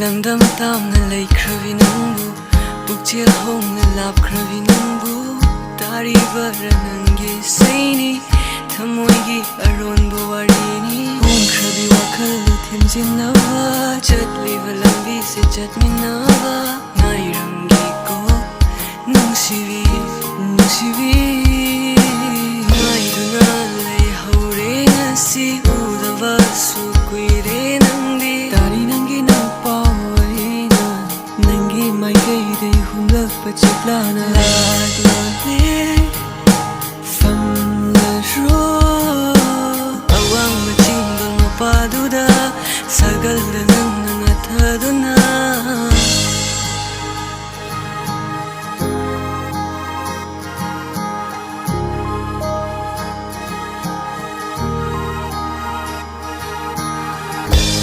Langdam tamna laikhravi nangbu Pukchel hongna lapkhravi nangbu Tari varanangi saini Thamoigi aronbu warini Hongkhravi wakhalu thimjinnawa Chatliva lambi se chatminawa Ngairangi ko nungsivi nungsivi Ngaiduna laihore ngasi udava su kuire nangdi Tari nangi napawarina Nangi maigay humlakpa chiklana Laglale famlaro Awang machingdol mapaduda Sagalda nangna ngataduna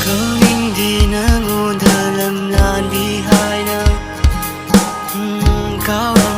Kawingdi nangonda lamlan di haina Kawa